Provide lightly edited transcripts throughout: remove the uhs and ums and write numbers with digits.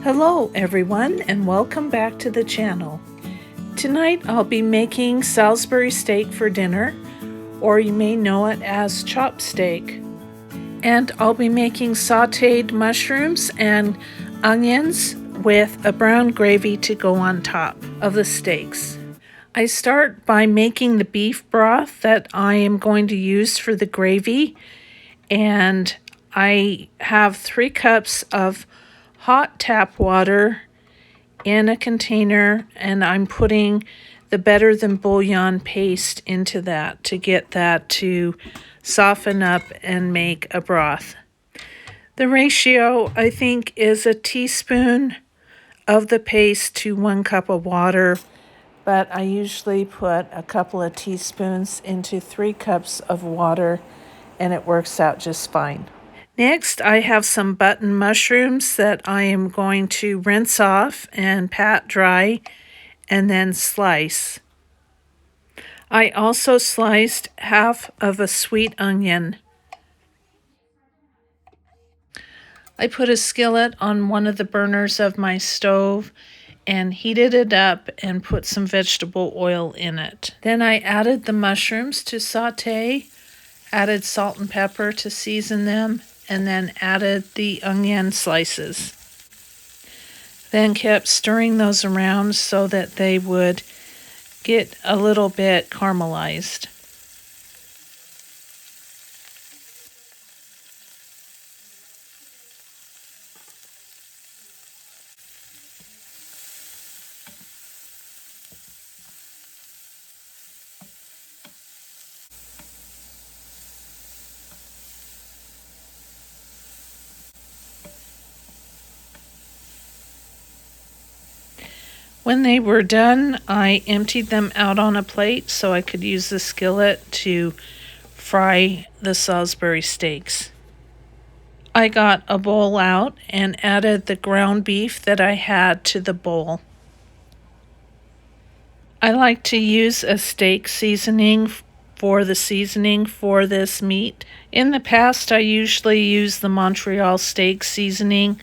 Hello everyone and welcome back to the channel. Tonight I'll be making Salisbury steak for dinner, or you may know it as chop steak. And I'll be making sauteed mushrooms and onions with a brown gravy to go on top of the steaks. I start by making the beef broth that I am going to use for the gravy, and I have 3 cups of hot tap water in a container, and I'm putting the Better Than Bouillon paste into that to get that to soften up and make a broth. The ratio, I think, is a teaspoon of the paste to 1 cup of water, but I usually put a couple of teaspoons into 3 cups of water, and it works out just fine. Next, I have some button mushrooms that I am going to rinse off and pat dry and then slice. I also sliced half of a sweet onion. I put a skillet on one of the burners of my stove and heated it up and put some vegetable oil in it. Then I added the mushrooms to saute, added salt and pepper to season them, and then added the onion slices. Then kept stirring those around so that they would get a little bit caramelized. When they were done, I emptied them out on a plate so I could use the skillet to fry the Salisbury steaks. I got a bowl out and added the ground beef that I had to the bowl. I like to use a steak seasoning for the seasoning for this meat. In the past, I usually use the Montreal steak seasoning,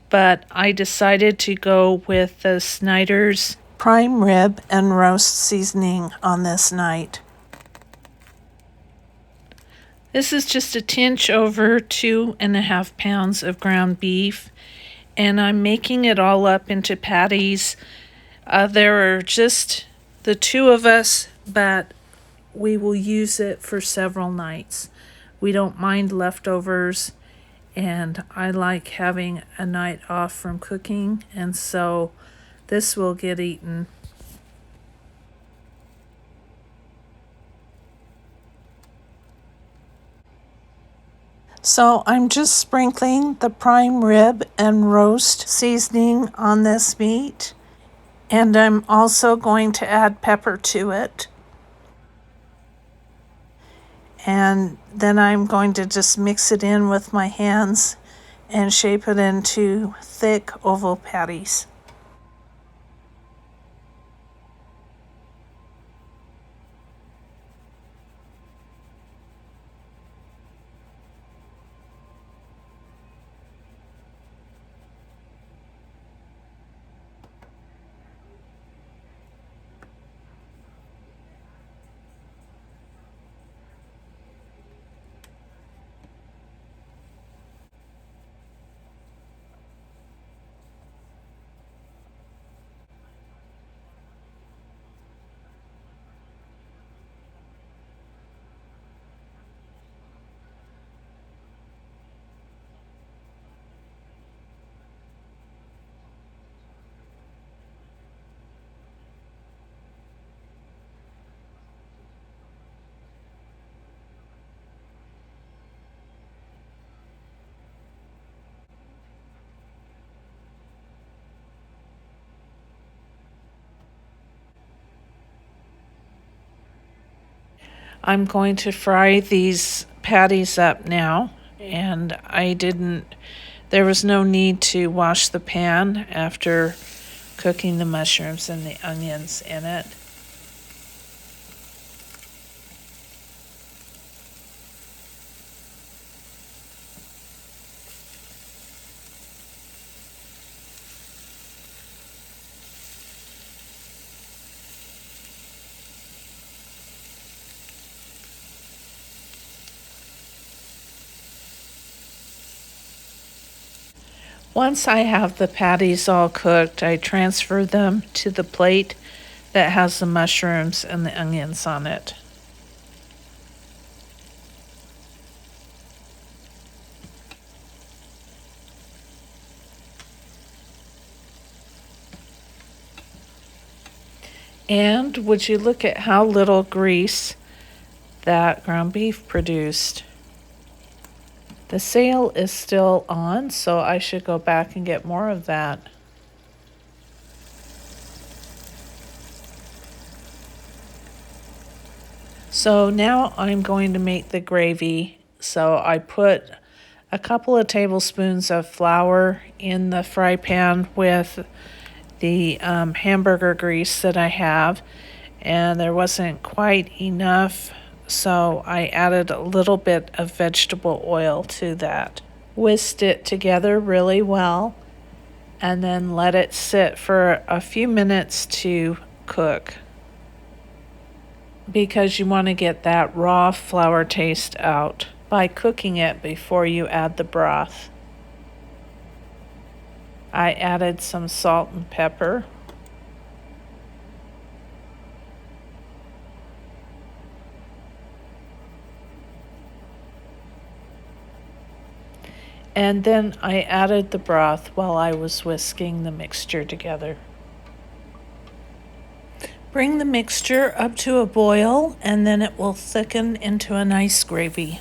but I decided to go with the Snyder's prime rib and roast seasoning on this night. This is just a tinge over 2.5 pounds of ground beef, and I'm making it all up into patties. There are just the 2 of us, but we will use it for several nights. We don't mind leftovers, and I like having a night off from cooking, and so this will get eaten. So I'm just sprinkling the prime rib and roast seasoning on this meat, and I'm also going to add pepper to it. And then I'm going to just mix it in with my hands and shape it into thick oval patties. I'm going to fry these patties up now, and there was no need to wash the pan after cooking the mushrooms and the onions in it. Once I have the patties all cooked, I transfer them to the plate that has the mushrooms and the onions on it. And would you look at how little grease that ground beef produced? The sale is still on, so I should go back and get more of that. So now I'm going to make the gravy. So I put a couple of tablespoons of flour in the fry pan with the hamburger grease that I have, and there wasn't quite enough, so I added a little bit of vegetable oil to that. Whisked it together really well, and then let it sit for a few minutes to cook, because you want to get that raw flour taste out by cooking it before you add the broth. I added some salt and pepper. And then I added the broth while I was whisking the mixture together. Bring the mixture up to a boil, and then it will thicken into a nice gravy.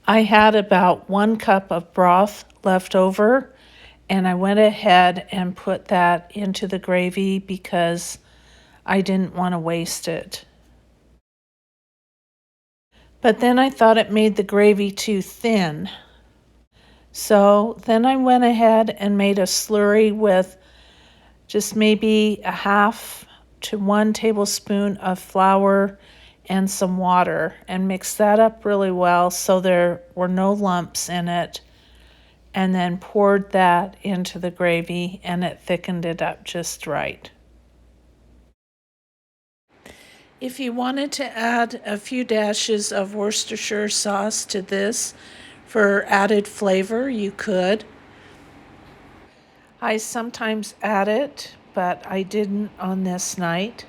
I had about 1 cup of broth left over, and I went ahead and put that into the gravy because I didn't want to waste it. But then I thought it made the gravy too thin. So then I went ahead and made a slurry with just maybe a half to 1 tablespoon of flour and some water, and mixed that up really well so there were no lumps in it, and then poured that into the gravy, and it thickened it up just right. If you wanted to add a few dashes of Worcestershire sauce to this for added flavor, you could. I sometimes add it, but I didn't on this night.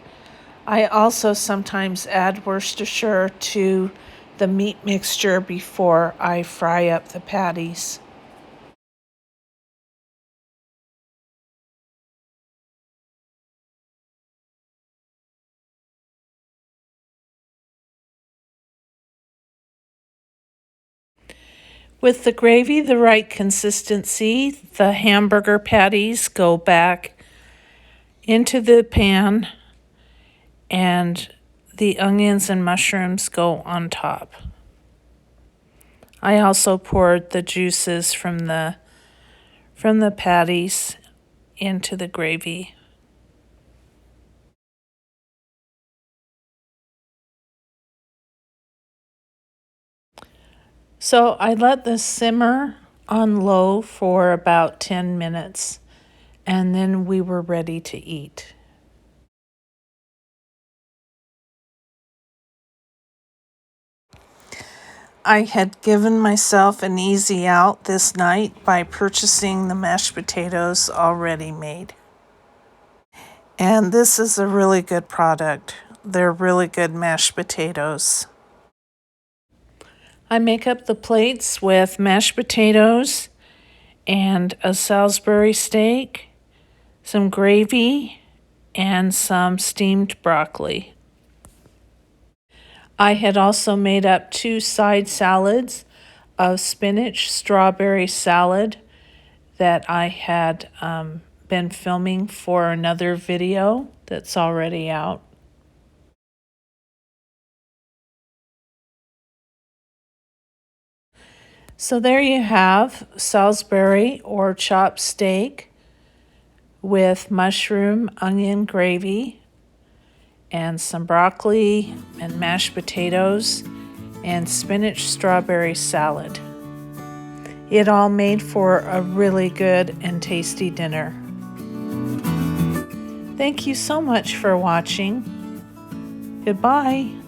I also sometimes add Worcestershire to the meat mixture before I fry up the patties. With the gravy the right consistency, the hamburger patties go back into the pan and the onions and mushrooms go on top. I also poured the juices from the patties into the gravy. So I let this simmer on low for about 10 minutes, and then we were ready to eat. I had given myself an easy out this night by purchasing the mashed potatoes already made. And this is a really good product. They're really good mashed potatoes. I make up the plates with mashed potatoes and a Salisbury steak, some gravy, and some steamed broccoli. I had also made up 2 side salads of spinach strawberry salad that I had been filming for another video that's already out. So there you have Salisbury or chopped steak with mushroom onion gravy and some broccoli and mashed potatoes and spinach strawberry salad. It all made for a really good and tasty dinner. Thank you so much for watching. Goodbye.